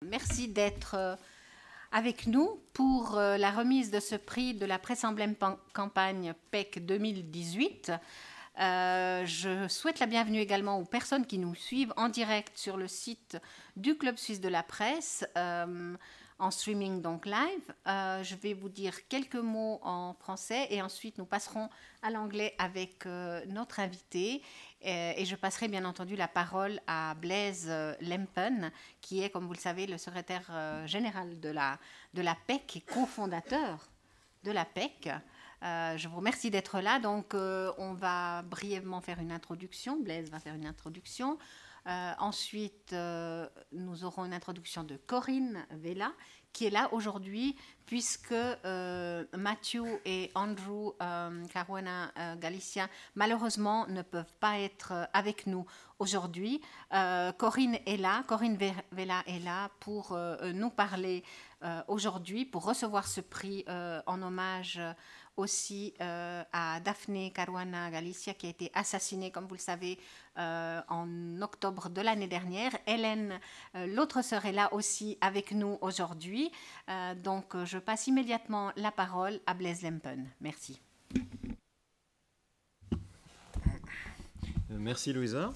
Merci d'être avec nous pour la remise de ce prix de la Press Emblem Campagne PEC 2018. Je souhaite la bienvenue également aux personnes qui nous suivent en direct sur le site du Club suisse de la presse, en streaming donc live. Je vais vous dire quelques mots en français et ensuite nous passerons à l'anglais avec notre invité. Et je passerai bien entendu la parole à Blaise Lempen, qui est, comme vous le savez, le secrétaire général de la PEC et cofondateur de la PEC. Je vous remercie d'être là. Donc, on va brièvement faire une introduction. Blaise va faire une introduction. Ensuite, nous aurons une introduction de Corinne Vella, qui est là aujourd'hui, puisque Matthew et Andrew Caruana Galizia, malheureusement, ne peuvent pas être avec nous aujourd'hui. Corinne est là, Corinne Vella est là pour nous parler aujourd'hui, pour recevoir ce prix en hommage aussi à Daphne Caruana Galizia, qui a été assassinée, comme vous le savez, en octobre de l'année dernière. Hélène, l'autre sœur, est là aussi avec nous aujourd'hui. Donc, je passe immédiatement la parole à Blaise Lempen. Merci. Merci Louisa.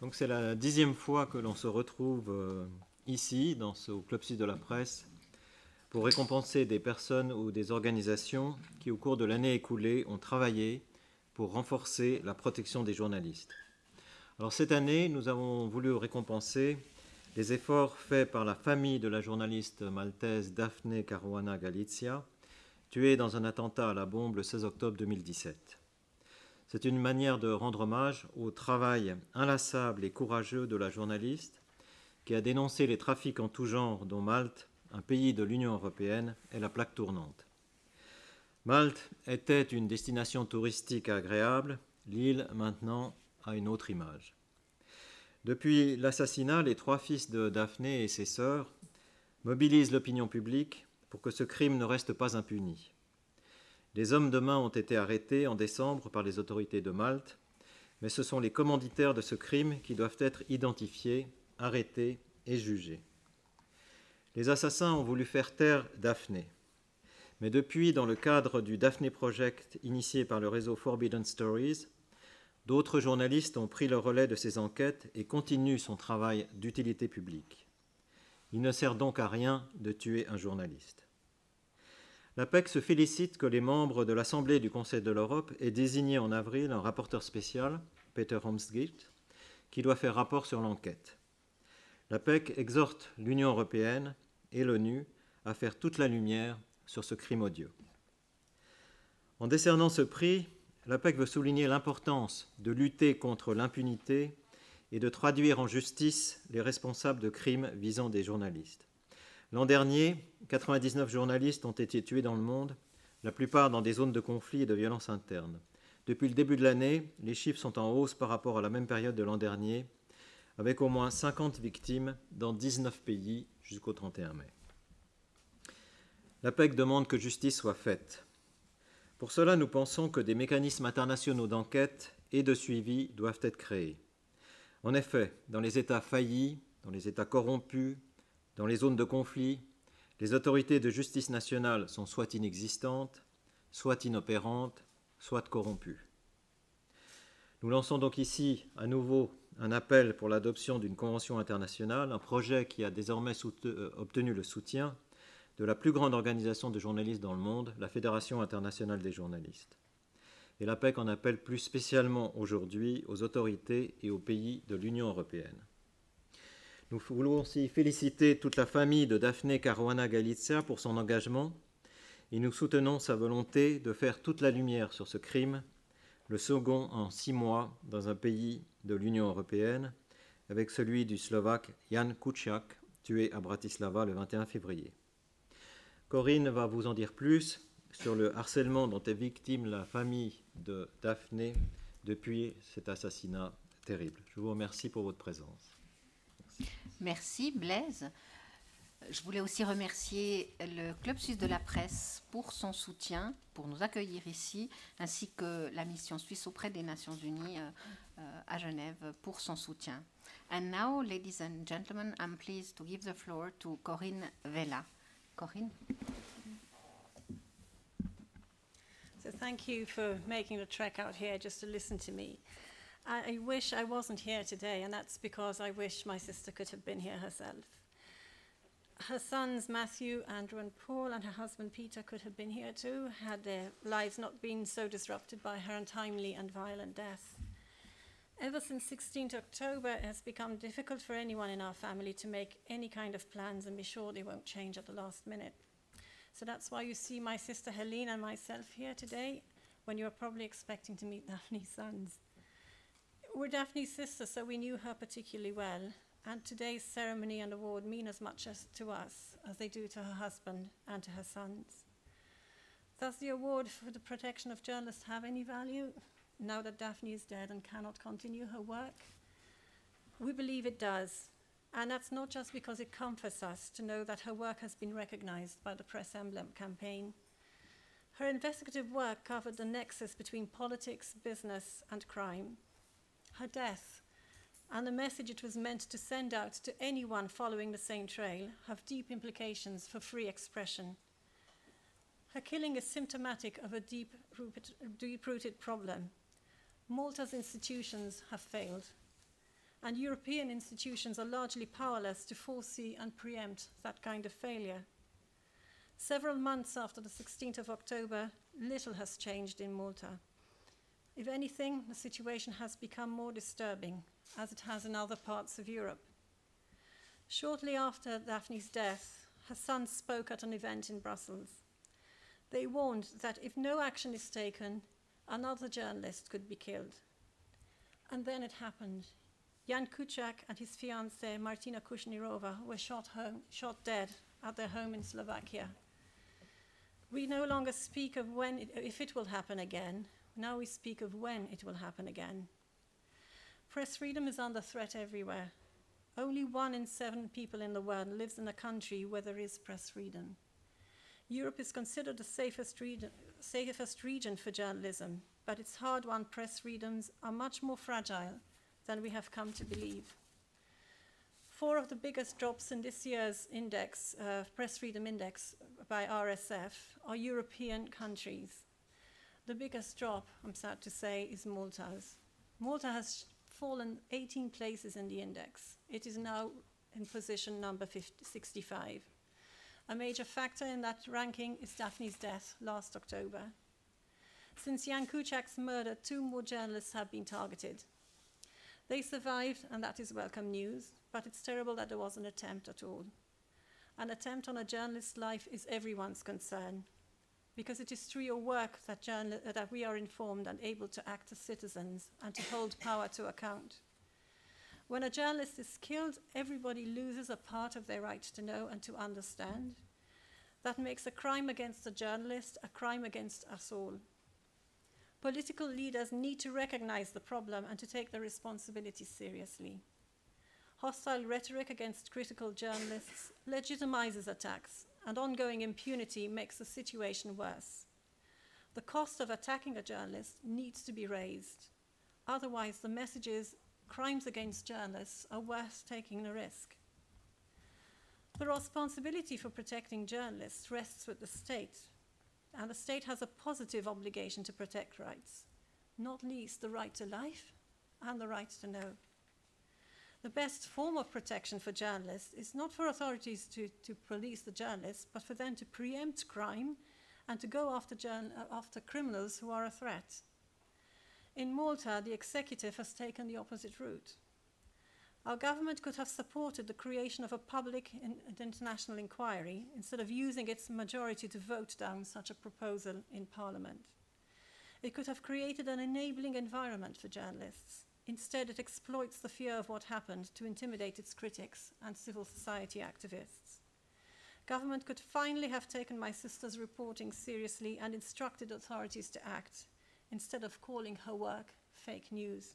Donc, c'est la 10e fois que l'on se retrouve ici, au Club suisse de la presse, pour récompenser des personnes ou des organisations qui, au cours de l'année écoulée, ont travaillé pour renforcer la protection des journalistes. Alors cette année, nous avons voulu récompenser les efforts faits par la famille de la journaliste maltaise Daphne Caruana Galizia, tuée dans un attentat à la bombe le 16 octobre 2017. C'est une manière de rendre hommage au travail inlassable et courageux de la journaliste qui a dénoncé les trafics en tout genre dont Malte, un pays de l'Union européenne, est la plaque tournante. Malte était une destination touristique agréable, l'île maintenant a une autre image. Depuis l'assassinat, les 3 fils de Daphné et ses sœurs mobilisent l'opinion publique pour que ce crime ne reste pas impuni. Des hommes de main ont été arrêtés en décembre par les autorités de Malte, mais ce sont les commanditaires de ce crime qui doivent être identifiés, arrêtés et jugés. Les assassins ont voulu faire taire Daphné. Mais depuis, dans le cadre du Daphne Project initié par le réseau Forbidden Stories, d'autres journalistes ont pris le relais de ces enquêtes et continuent son travail d'utilité publique. Il ne sert donc à rien de tuer un journaliste. La PEC se félicite que les membres de l'Assemblée du Conseil de l'Europe aient désigné en avril un rapporteur spécial, Peter Homsgate, qui doit faire rapport sur l'enquête. La PEC exhorte l'Union européenne et l'ONU à faire toute la lumière sur ce crime odieux. En décernant ce prix, la PEC veut souligner l'importance de lutter contre l'impunité et de traduire en justice les responsables de crimes visant des journalistes. L'an dernier, 99 journalistes ont été tués dans le monde, la plupart dans des zones de conflit et de violence interne. Depuis le début de l'année, les chiffres sont en hausse par rapport à la même période de l'an dernier, avec au moins 50 victimes dans 19 pays jusqu'au 31 mai. La PEC demande que justice soit faite. Pour cela, nous pensons que des mécanismes internationaux d'enquête et de suivi doivent être créés. En effet, dans les États faillis, dans les États corrompus, dans les zones de conflit, les autorités de justice nationale sont soit inexistantes, soit inopérantes, soit corrompues. Nous lançons donc ici à nouveau un appel pour l'adoption d'une convention internationale, un projet qui a désormais obtenu le soutien de la plus grande organisation de journalistes dans le monde, la Fédération internationale des journalistes. Et la PEC en appelle plus spécialement aujourd'hui aux autorités et aux pays de l'Union européenne. Nous voulons aussi féliciter toute la famille de Daphne Caruana Galizia pour son engagement et nous soutenons sa volonté de faire toute la lumière sur ce crime, le second en 6 mois dans un pays de l'Union européenne, avec celui du Slovaque Jan Kuciak, tué à Bratislava le 21 février. Corinne va vous en dire plus sur le harcèlement dont est victime la famille de Daphné depuis cet assassinat terrible. Je vous remercie pour votre présence. Merci Blaise. Je voulais aussi remercier le Club suisse de la presse pour son soutien, pour nous accueillir ici, ainsi que la mission suisse auprès des Nations Unies à Genève pour son soutien. And now, ladies and gentlemen, I'm pleased to give the floor to Corinne Vella. Corinne? So thank you for making the trek out here just to listen to me. I wish I wasn't here today, and that's because I wish my sister could have been here herself. Her sons Matthew, Andrew and Paul and her husband Peter could have been here too, had their lives not been so disrupted by her untimely and violent death. Ever since 16th October, it has become difficult for anyone in our family to make any kind of plans and be sure they won't change at the last minute. So that's why you see my sister Helene and myself here today, when you're probably expecting to meet Daphne's sons. We're Daphne's sisters, so we knew her particularly well, and today's ceremony and award mean as much to us as they do to her husband and to her sons. Does the award for the protection of journalists have any value now that Daphne is dead and cannot continue her work? We believe it does, and that's not just because it comforts us to know that her work has been recognized by the Press Emblem Campaign. Her investigative work covered the nexus between politics, business, and crime. Her death and the message it was meant to send out to anyone following the same trail have deep implications for free expression. Her killing is symptomatic of a deep-rooted problem. Malta's institutions have failed, and European institutions are largely powerless to foresee and preempt that kind of failure. Several months after the 16th of October, little has changed in Malta. If anything, the situation has become more disturbing, as it has in other parts of Europe. Shortly after Daphne's death, her sons spoke at an event in Brussels. They warned that if no action is taken, another journalist could be killed. And then it happened. Jan Kuciak and his fiancée Martina Kushnirova were shot dead at their home in Slovakia. We no longer speak of if it will happen again. Now we speak of when it will happen again. Press freedom is under threat everywhere. Only 1 in 7 people in the world lives in a country where there is press freedom. Europe is considered the safest region for journalism, but its hard-won press freedoms are much more fragile than we have come to believe. 4 of the biggest drops in this year's index, Press Freedom Index by RSF, are European countries. The biggest drop, I'm sad to say, is Malta's. Malta has fallen 18 places in the index. It is now in position number 65. A major factor in that ranking is Daphne's death last October. Since Jan Kuciak's murder, 2 more journalists have been targeted. They survived, and that is welcome news, but it's terrible that there was an attempt at all. An attempt on a journalist's life is everyone's concern, because it is through your work that we are informed and able to act as citizens and to hold power to account. When a journalist is killed, everybody loses a part of their right to know and to understand. That makes a crime against the journalist a crime against us all. Political leaders need to recognize the problem and to take the responsibility seriously. Hostile rhetoric against critical journalists legitimizes attacks, and ongoing impunity makes the situation worse. The cost of attacking a journalist needs to be raised. Otherwise, the message is crimes against journalists are worth taking the risk. The responsibility for protecting journalists rests with the state, and the state has a positive obligation to protect rights, not least the right to life and the right to know. The best form of protection for journalists is not for authorities to police the journalists, but for them to preempt crime and to go after criminals who are a threat. In Malta, the executive has taken the opposite route. Our government could have supported the creation of a public and international inquiry instead of using its majority to vote down such a proposal in Parliament. It could have created an enabling environment for journalists. Instead, it exploits the fear of what happened to intimidate its critics and civil society activists. Government could finally have taken my sister's reporting seriously and instructed authorities to act, instead of calling her work fake news.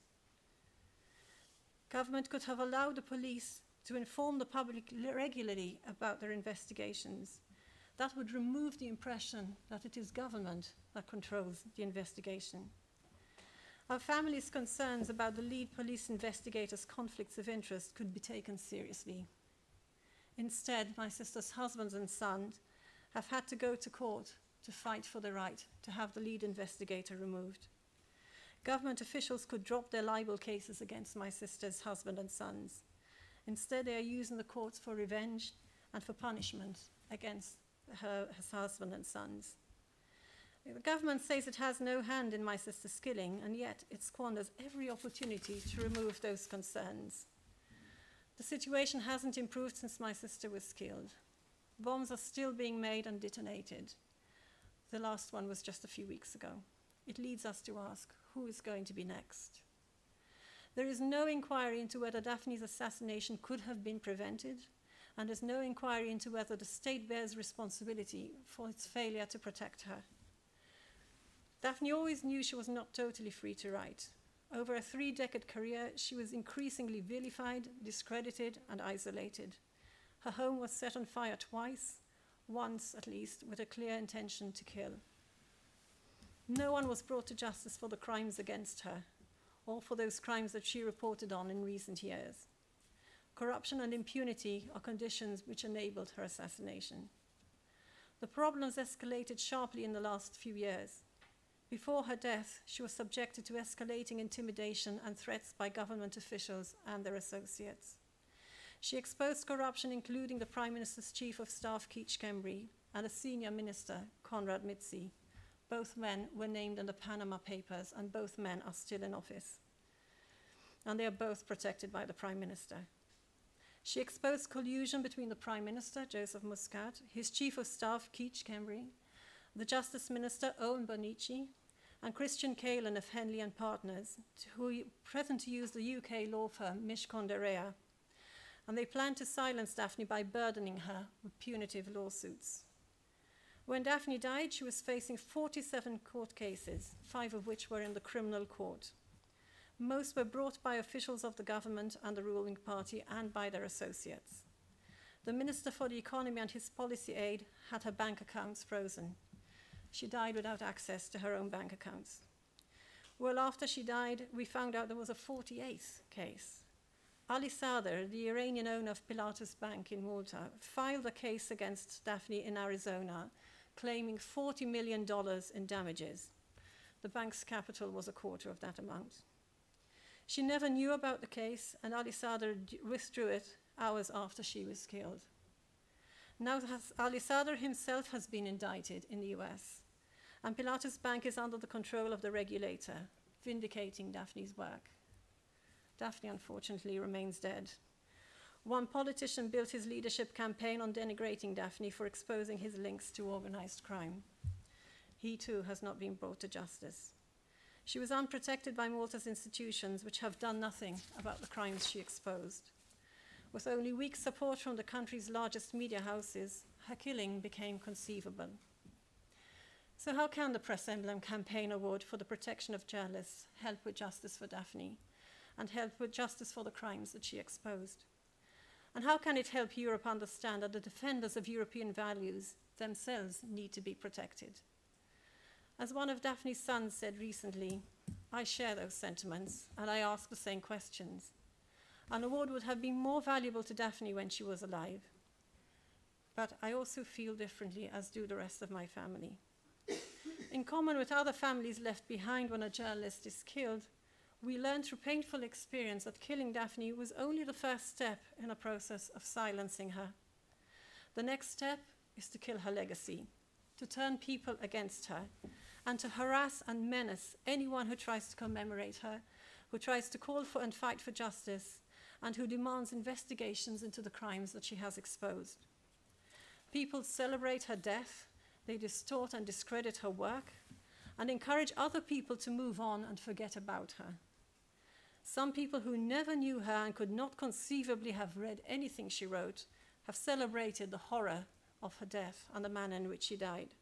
Government could have allowed the police to inform the public regularly about their investigations. That would remove the impression that it is government that controls the investigation. Our family's concerns about the lead police investigator's conflicts of interest could be taken seriously. Instead, my sister's husband and son have had to go to court to fight for the right to have the lead investigator removed. Government officials could drop their libel cases against my sister's husband and sons. Instead, they are using the courts for revenge and for punishment against her husband and sons. The government says it has no hand in my sister's killing, and yet it squanders every opportunity to remove those concerns. The situation hasn't improved since my sister was killed. Bombs are still being made and detonated. The last one was just a few weeks ago. It leads us to ask, who is going to be next? There is no inquiry into whether Daphne's assassination could have been prevented, and there's no inquiry into whether the state bears responsibility for its failure to protect her. Daphne always knew she was not totally free to write. Over a 3-decade career, she was increasingly vilified, discredited, and isolated. Her home was set on fire twice, once at least, with a clear intention to kill. No one was brought to justice for the crimes against her, or for those crimes that she reported on in recent years. Corruption and impunity are conditions which enabled her assassination. The problems escalated sharply in the last few years. Before her death, she was subjected to escalating intimidation and threats by government officials and their associates. She exposed corruption, including the Prime Minister's Chief of Staff, Keith Schembri, and a senior minister, Konrad Mitzi. Both men were named in the Panama Papers, and both men are still in office. And they are both protected by the Prime Minister. She exposed collusion between the Prime Minister, Joseph Muscat, his Chief of Staff, Keith Schembri, the Justice Minister, Owen Bonici, and Christian Kalen of Henley and Partners, who present to use the UK law firm Mishcon de Rea. And they planned to silence Daphne by burdening her with punitive lawsuits. When Daphne died, she was facing 47 court cases, 5 of which were in the criminal court. Most were brought by officials of the government and the ruling party and by their associates. The Minister for the Economy and his policy aide had her bank accounts frozen. She died without access to her own bank accounts. Well, after she died, we found out there was a 48th case. Ali Sadr, the Iranian owner of Pilatus Bank in Malta, filed a case against Daphne in Arizona, claiming $40 million in damages. The bank's capital was a quarter of that amount. She never knew about the case, and Ali Sadr withdrew it hours after she was killed. Now Ali Sadr himself has been indicted in the US, and Pilatus Bank is under the control of the regulator, vindicating Daphne's work. Daphne, unfortunately, remains dead. One politician built his leadership campaign on denigrating Daphne for exposing his links to organized crime. He, too, has not been brought to justice. She was unprotected by Malta's institutions, which have done nothing about the crimes she exposed. With only weak support from the country's largest media houses, her killing became conceivable. So how can the Press Emblem Campaign Award for the Protection of Journalists help with justice for Daphne and help with justice for the crimes that she exposed? And how can it help Europe understand that the defenders of European values themselves need to be protected? As one of Daphne's sons said recently, I share those sentiments and I ask the same questions. An award would have been more valuable to Daphne when she was alive. But I also feel differently, as do the rest of my family. In common with other families left behind when a journalist is killed, we learned through painful experience that killing Daphne was only the first step in a process of silencing her. The next step is to kill her legacy, to turn people against her, and to harass and menace anyone who tries to commemorate her, who tries to call for and fight for justice, and who demands investigations into the crimes that she has exposed. People celebrate her death, they distort and discredit her work, and encourage other people to move on and forget about her. Some people who never knew her and could not conceivably have read anything she wrote have celebrated the horror of her death and the manner in which she died.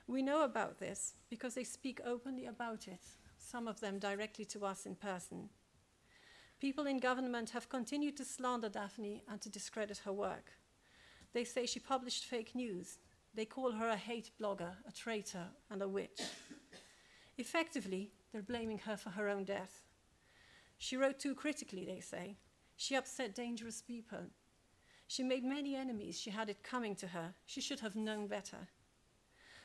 We know about this because they speak openly about it, some of them directly to us in person. People in government have continued to slander Daphne and to discredit her work. They say she published fake news. They call her a hate blogger, a traitor, and a witch. Effectively, they're blaming her for her own death. She wrote too critically, they say. She upset dangerous people. She made many enemies. She had it coming to her. She should have known better.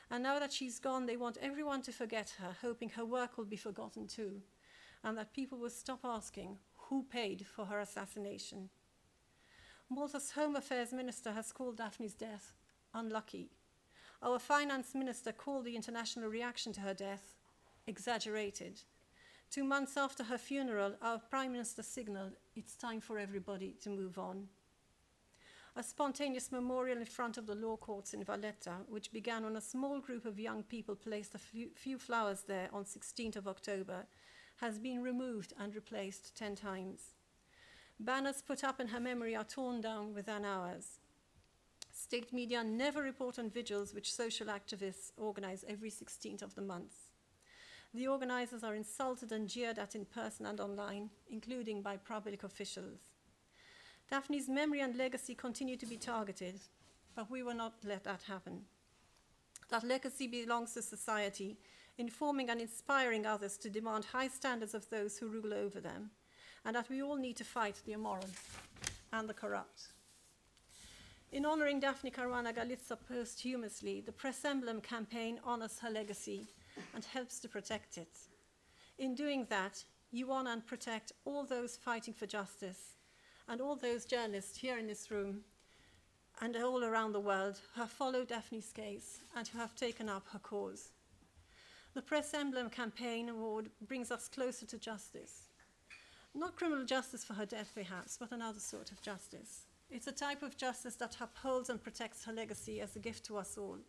And now that she's gone, they want everyone to forget her, hoping her work will be forgotten too, and that people will stop asking who paid for her assassination. Malta's Home Affairs Minister has called Daphne's death unlucky. Our Finance Minister called the international reaction to her death exaggerated. 2 months after her funeral, our Prime Minister signaled it's time for everybody to move on. A spontaneous memorial in front of the law courts in Valletta, which began when a small group of young people placed a few flowers there on 16th of October, has been removed and replaced 10 times. Banners put up in her memory are torn down within hours. State media never report on vigils which social activists organize every 16th of the month. The organizers are insulted and jeered at in person and online, including by public officials. Daphne's memory and legacy continue to be targeted, but we will not let that happen. That legacy belongs to society, informing and inspiring others to demand high standards of those who rule over them, and that we all need to fight the immoral and the corrupt. In honoring Daphne Caruana Galizia posthumously, the Press Emblem Campaign honors her legacy and helps to protect it. In doing that, you honor and protect all those fighting for justice and all those journalists here in this room and all around the world who have followed Daphne's case and who have taken up her cause. The Press Emblem Campaign Award brings us closer to justice. Not criminal justice for her death, perhaps, but another sort of justice. It's a type of justice that upholds and protects her legacy as a gift to us all,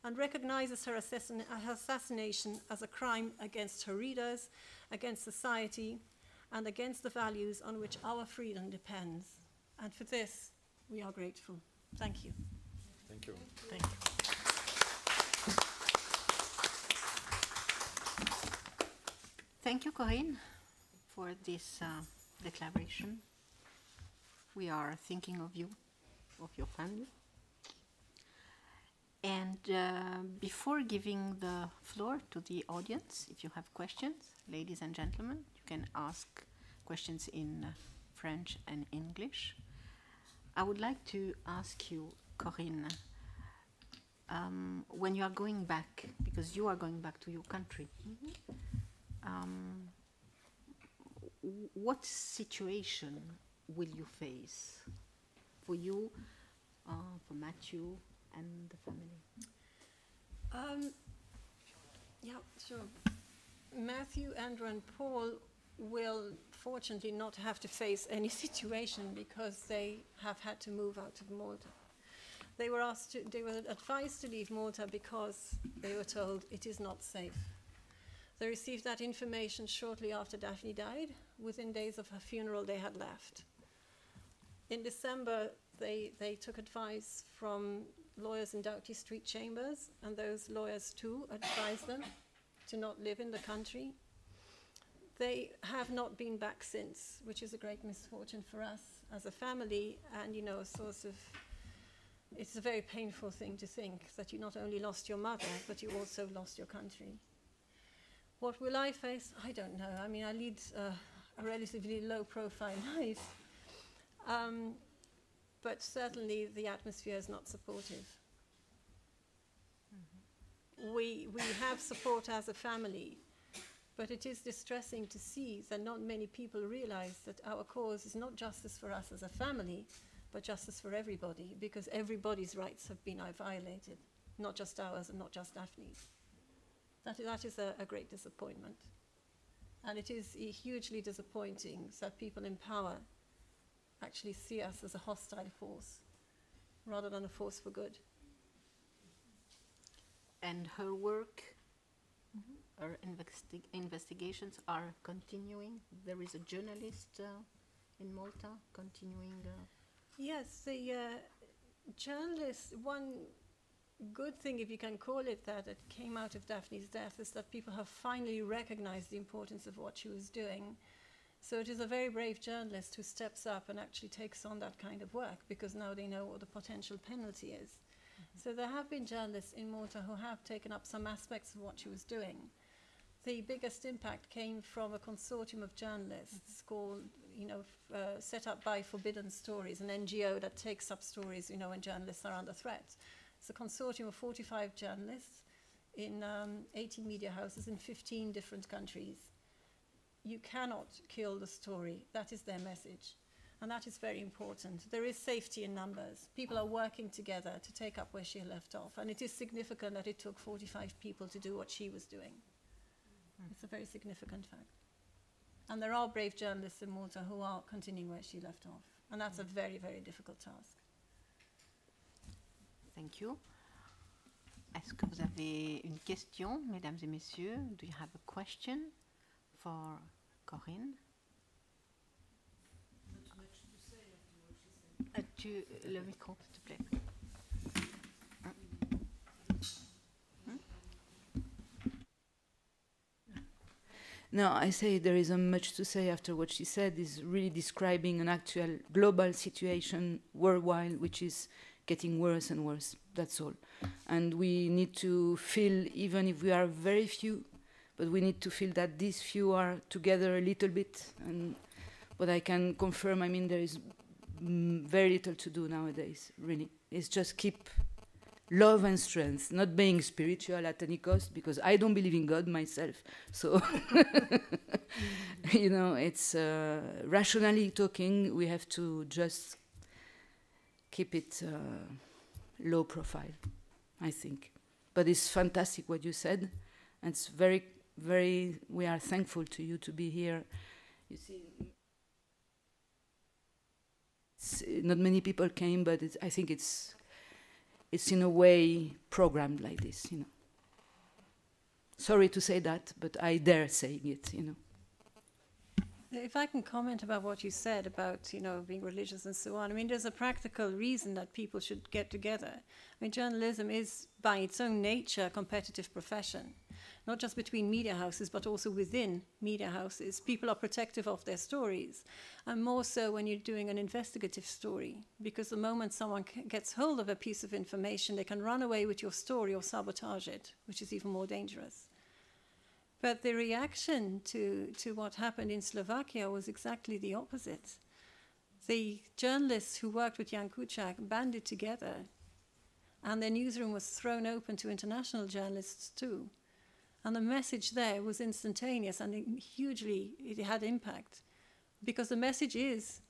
and recognizes her assassination as a crime against her readers, against society, and against the values on which our freedom depends. And for this, we are grateful. Thank you. Thank you. Thank you. Thank you, Corinne, for this declaration. We are thinking of you, of your family. And before giving the floor to the audience, if you have questions, ladies and gentlemen, you can ask questions in French and English. I would like to ask you, Corinne, when you are going back, because you are going back to your country, what situation will you face for you, for Matthew, and the family? Yeah, sure. Matthew, Andrew, and Paul will fortunately not have to face any situation because they have had to move out of Malta. They were advised to leave Malta because they were told it is not safe. They received that information shortly after Daphne died. Within days of her funeral, they had left. In December, they took advice from lawyers in Doughty Street Chambers, and those lawyers too advised them to not live in the country. They have not been back since, which is a great misfortune for us as a family, and a source of, it's a very painful thing to think that you not only lost your mother, but you also lost your country. What will I face? I don't know. I mean, I lead a relatively low-profile life. But certainly the atmosphere is not supportive. Mm-hmm. We have support as a family, but it is distressing to see that not many people realize that our cause is not justice for us as a family, but justice for everybody, because everybody's rights have been violated, not just ours and not just Daphne's. That is a great disappointment. And it is hugely disappointing that people in power actually see us as a hostile force rather than a force for good. And her work, her investigations are continuing. There is a journalist in Malta continuing. Yes, the journalist, one good thing, if you can call it that came out of Daphne's death is that people have finally recognized the importance of what she was doing. So it is a very brave journalist who steps up and actually takes on that kind of work, because now they know what the potential penalty is. So there have been journalists in Malta who have taken up some aspects of what she was doing. The biggest impact came from a consortium of journalists called, set up by Forbidden Stories, an NGO that takes up stories, when journalists are under threat. It's a consortium of 45 journalists in 80 media houses in 15 different countries. You cannot kill the story. That is their message. And that is very important. There is safety in numbers. People are working together to take up where she left off. And it is significant that it took 45 people to do what she was doing. It's a very significant fact. And there are brave journalists in Malta who are continuing where she left off. And that's a very, very difficult task. Thank you. Est-ce que vous avez une question, mesdames et messieurs? Do you have a question for Corinne? Le micro, s'il te plaît. No, I say there isn't much to say after what she said. Is really describing an actual global situation worldwide, which is getting worse and worse. That's all. And we need to feel, even if we are very few, but we need to feel that these few are together a little bit. And what I can confirm, I mean, there is very little to do nowadays, really. It's just keep love and strength, not being spiritual at any cost, because I don't believe in God myself. So, it's rationally talking, we have to just keep it low profile, I think. But it's fantastic what you said. And it's very, very, we are thankful to you to be here. You see, not many people came, but I think it's in a way programmed like this, Sorry to say that, but I dare saying it, If I can comment about what you said about, being religious and so on, I mean, there's a practical reason that people should get together. I mean, journalism is, by its own nature, a competitive profession, not just between media houses, but also within media houses. People are protective of their stories, and more so when you're doing an investigative story, because the moment someone gets hold of a piece of information, they can run away with your story or sabotage it, which is even more dangerous. But the reaction to what happened in Slovakia was exactly the opposite. The journalists who worked with Jan Kuciak banded together, and their newsroom was thrown open to international journalists too. And the message there was instantaneous, and it had impact. Because the message is,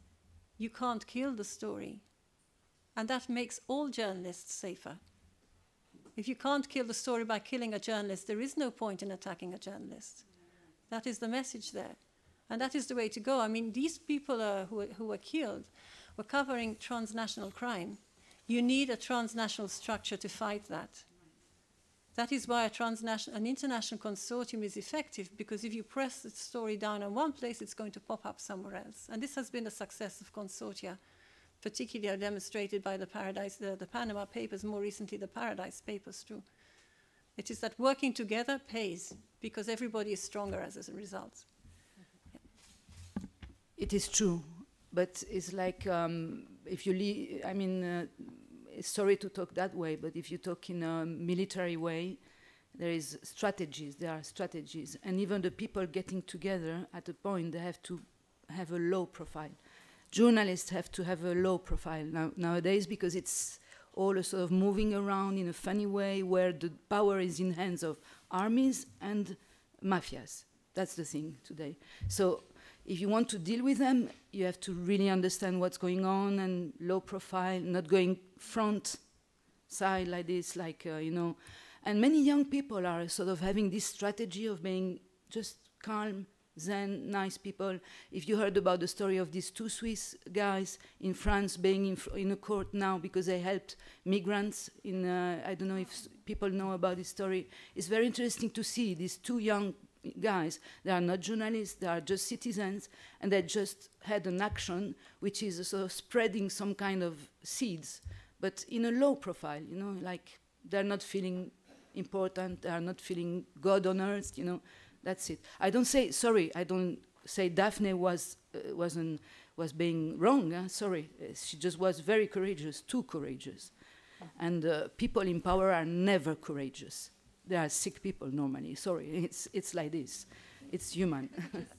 you can't kill the story. And that makes all journalists safer. If you can't kill the story by killing a journalist, there is no point in attacking a journalist. That is the message there. And that is the way to go. I mean, these people who were killed were covering transnational crime. You need a transnational structure to fight that. That is why an international consortium is effective, because if you press the story down in one place, it's going to pop up somewhere else. And this has been the success of consortia, particularly demonstrated by the Panama Papers, more recently the Paradise Papers too. It is that working together pays, because everybody is stronger as a result. Yeah. It is true, but it's like if you leave, sorry to talk that way, but if you talk in a military way, there are strategies, and even the people getting together at a point, they have to have a low profile. Journalists have to have a low profile nowadays, because it's all a sort of moving around in a funny way where the power is in hands of armies and mafias. That's the thing today. So if you want to deal with them, you have to really understand what's going on, and low profile, not going front side like this, And many young people are sort of having this strategy of being just calm, zen, nice people. If you heard about the story of these two Swiss guys in France being in a court now because they helped migrants in, I don't know if people know about this story. It's very interesting to see these two young guys. They are not journalists, they are just citizens, and they just had an action which is sort of spreading some kind of seeds, but in a low profile, like they're not feeling important, they are not feeling God on earth, that's it. I don't say, sorry, I don't say Daphne was being wrong. Sorry, she just was very courageous, too courageous. And people in power are never courageous. They are sick people normally. Sorry, it's like this. It's human.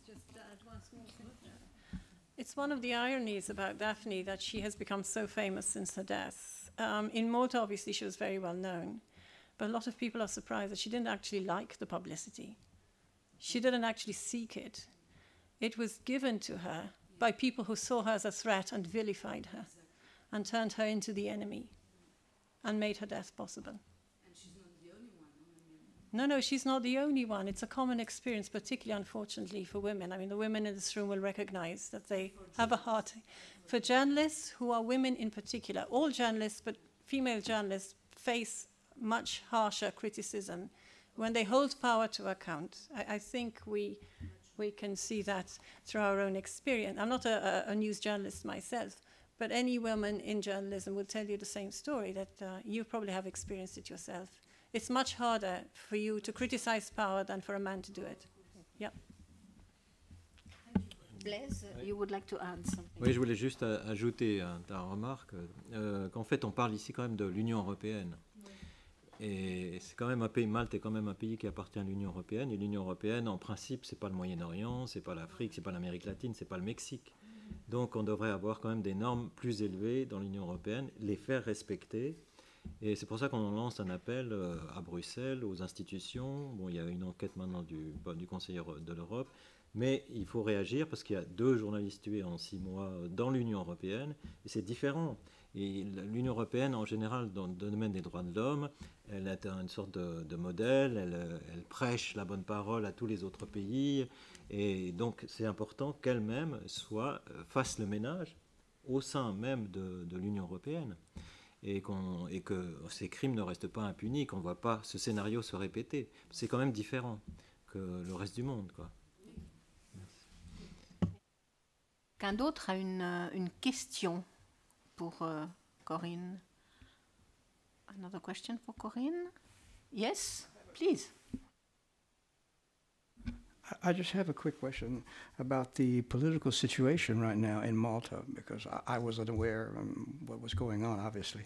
Just add one small thing. It's one of the ironies about Daphne that she has become so famous since her death. In Malta, obviously, she was very well known, but a lot of people are surprised that she didn't actually like the publicity. She didn't actually seek it. It was given to her by people who saw her as a threat and vilified her and turned her into the enemy and made her death possible. And she's not the only one. No, she's not the only one. It's a common experience, particularly, unfortunately, for women. I mean, the women in this room will recognize that they have a heart. For journalists, who are women in particular, all journalists, but female journalists, face much harsher criticism when they hold power to account. I think we can see that through our own experience. I'm not a news journalist myself, but any woman in journalism will tell you the same story, that you probably have experienced it yourself. It's much harder for you to criticize power than for a man to do it. Yeah. Blaise, you would like to add something? Oui, je voulais juste ajouter à ta remarque qu'en fait, on parle ici quand même de l'Union européenne. Et c'est quand même un pays, Malte est quand même un pays qui appartient à l'Union européenne. Et l'Union européenne, en principe, c'est pas le Moyen-Orient, c'est pas l'Afrique, c'est pas l'Amérique latine, c'est pas le Mexique. Donc, on devrait avoir quand même des normes plus élevées dans l'Union européenne, les faire respecter. Et c'est pour ça qu'on lance un appel à Bruxelles, aux institutions. Bon, il y a une enquête maintenant du Conseil de l'Europe, mais il faut réagir parce qu'il y a 2 journalistes tués en 6 mois dans l'Union européenne, et c'est différent. Et l'Union européenne, en général, dans le domaine des droits de l'homme, elle est une sorte de modèle, elle prêche la bonne parole à tous les autres pays, et donc c'est important qu'elle-même fasse le ménage au sein même de l'Union européenne, et que ces crimes ne restent pas impunis, qu'on ne voit pas ce scénario se répéter. C'est quand même différent que le reste du monde, quoi. Quelqu'un d'autre a une question pour Corinne? Another question for Corinne? Yes, please. I just have a quick question about the political situation right now in Malta, because I wasn't aware of what was going on, obviously.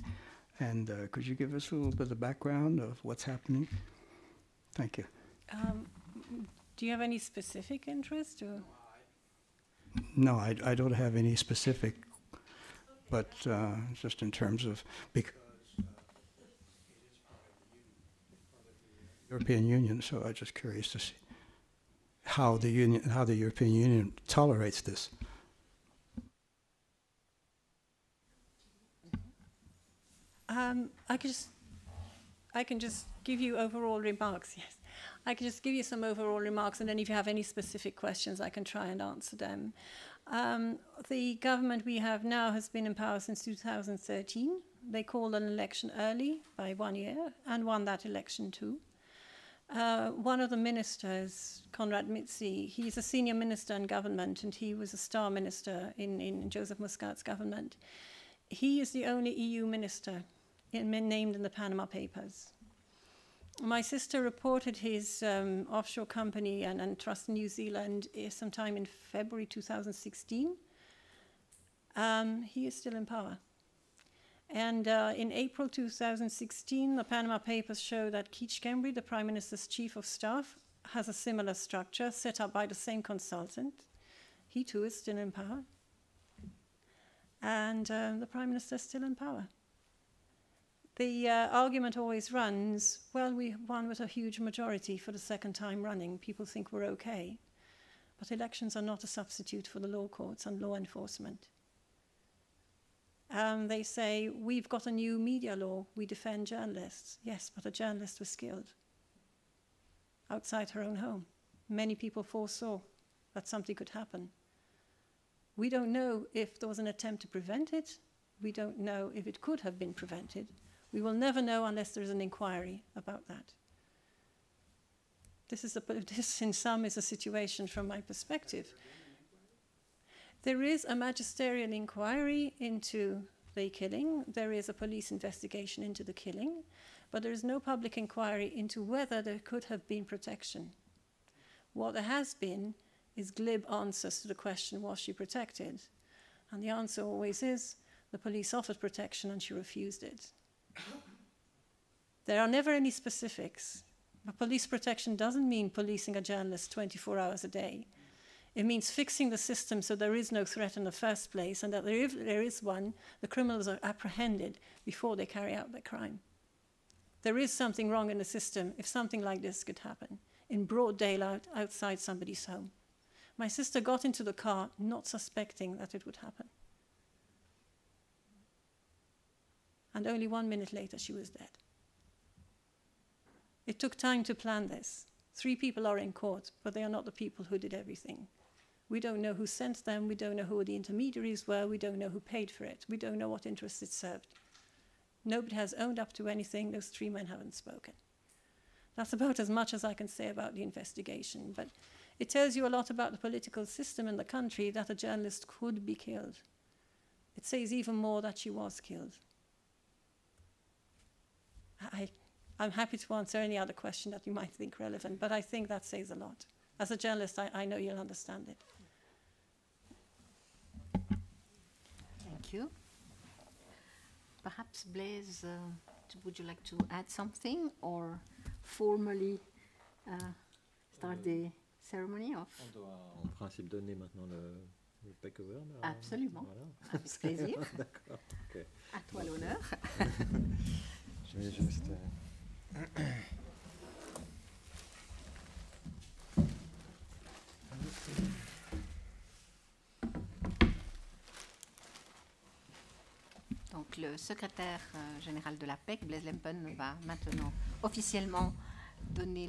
And could you give us a little bit of the background of what's happening? Thank you. Do you have any specific interest? Or? No, I don't have any specific, but just in terms of, because it is part of the European Union, so I'm just curious to see how the European Union tolerates this. I can just give you overall remarks. Yes, I can just give you some overall remarks, and then if you have any specific questions, I can try and answer them. The government we have now has been in power since 2013. They called an election early by 1 year and won that election too. One of the ministers, Konrad Mitzi, he's a senior minister in government, and he was a star minister in Joseph Muscat's government. He is the only EU minister named in the Panama Papers. My sister reported his offshore company and trust in New Zealand sometime in February 2016. He is still in power. And in April 2016, the Panama Papers show that Keith Schembri, the Prime Minister's Chief of Staff, has a similar structure set up by the same consultant. He too is still in power. And the Prime Minister is still in power. The argument always runs, well, we won with a huge majority for the second time running. People think we're okay. But elections are not a substitute for the law courts and law enforcement. They say, we've got a new media law, we defend journalists. Yes, but a journalist was killed outside her own home. Many people foresaw that something could happen. We don't know if there was an attempt to prevent it. We don't know if it could have been prevented. We will never know unless there is an inquiry about that. This in sum is a situation from my perspective. There is a magisterial inquiry into the killing. There is a police investigation into the killing, but there is no public inquiry into whether there could have been protection. What there has been is glib answers to the question, was she protected? And the answer always is, the police offered protection and she refused it. There are never any specifics. But police protection doesn't mean policing a journalist 24 hours a day. It means fixing the system so there is no threat in the first place, and that if there is one, the criminals are apprehended before they carry out their crime. There is something wrong in the system if something like this could happen, in broad daylight outside somebody's home. My sister got into the car not suspecting that it would happen. And only 1 minute later, she was dead. It took time to plan this. 3 people are in court, but they are not the people who did everything. We don't know who sent them, we don't know who the intermediaries were, we don't know who paid for it, we don't know what interests it served. Nobody has owned up to anything, those 3 men haven't spoken. That's about as much as I can say about the investigation, but it tells you a lot about the political system in the country that a journalist could be killed. It says even more that she was killed. I'm happy to answer any other question that you might think relevant, but I think that says a lot. As a journalist, I know you'll understand it. Thank you. Perhaps, Blaise, would you like to add something or formally start the ceremony of? On doit en principe donner maintenant le PEC over. Absolument, Voilà. avec plaisir. D'accord. Okay. À toi l'honneur. Je vais juste... Donc le secrétaire général de la PEC, Blaise Lempen, va maintenant officiellement donner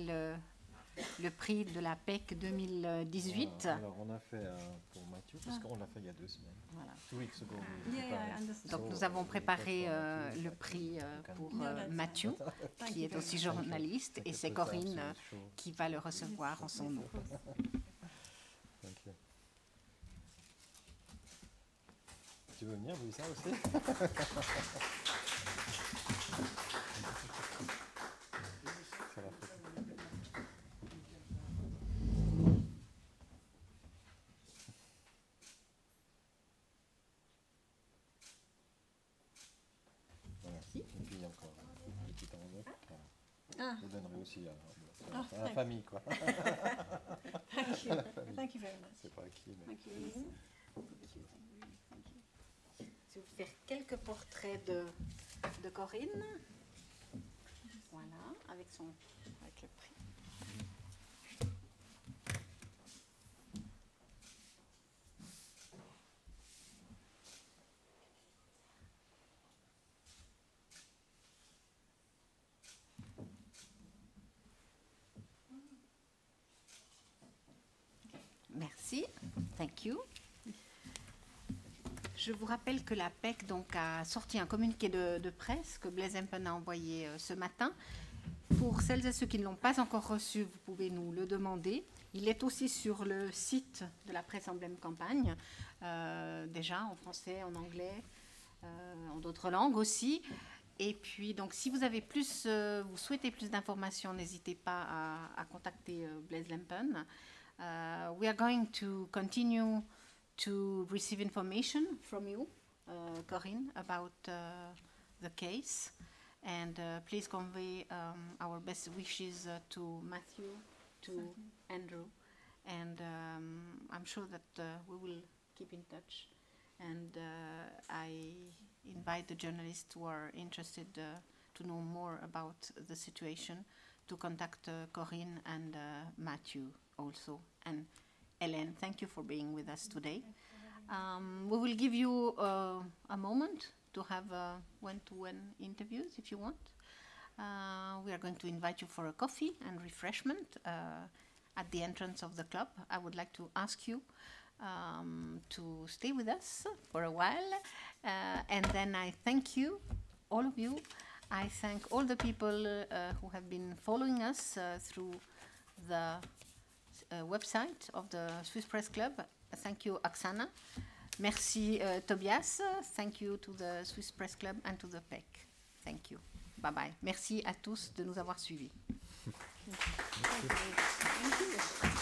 le prix de la PEC 2018. Voilà. Alors on a fait pour Mathieu, parce qu'on l'a fait il y a 2 semaines. Voilà. 2 weeks ago. Donc nous avons préparé le prix pour Mathieu, qui est aussi journaliste, et c'est Corinne qui va le recevoir en son nom. Thank you. Tu veux venir, Louisa, aussi? Ça la fait. Merci. Et puis il y a encore un petit enveloppe. Voilà. Ah. Je donnerai aussi à la thank famille, quoi. Thank you. Thank you very much. C'est pas acquis, mais... Thank you, Lisa. Je vais vous faire quelques portraits de Corinne. Voilà, avec le prix. Merci. Thank you. Je vous rappelle que la PEC donc, a sorti un communiqué de presse que Blaise Lempen a envoyé ce matin. Pour celles et ceux qui ne l'ont pas encore reçu, vous pouvez nous le demander. Il est aussi sur le site de la Press Emblem Campaign, déjà en français, en anglais, en d'autres langues aussi. Et puis, donc, si vous avez vous souhaitez plus d'informations, n'hésitez pas à contacter Blaise Lempen. We are going to continue to receive information from you, Corinne, about the case. And please convey our best wishes to Matthew, to Andrew. And I'm sure that we will keep in touch. And I invite the journalists who are interested to know more about the situation to contact Corinne and Matthew also. And Hélène, thank you for being with us today. We will give you a moment to have one-to-one interviews if you want. We are going to invite you for a coffee and refreshment at the entrance of the club. I would like to ask you to stay with us for a while. And then I thank you, all of you. I thank all the people who have been following us through the website of the Swiss Press Club. Thank you, Oksana. Merci, Tobias. Thank you to the Swiss Press Club and to the PEC. Thank you. Bye-bye. Merci à tous de nous avoir suivis. Thank you.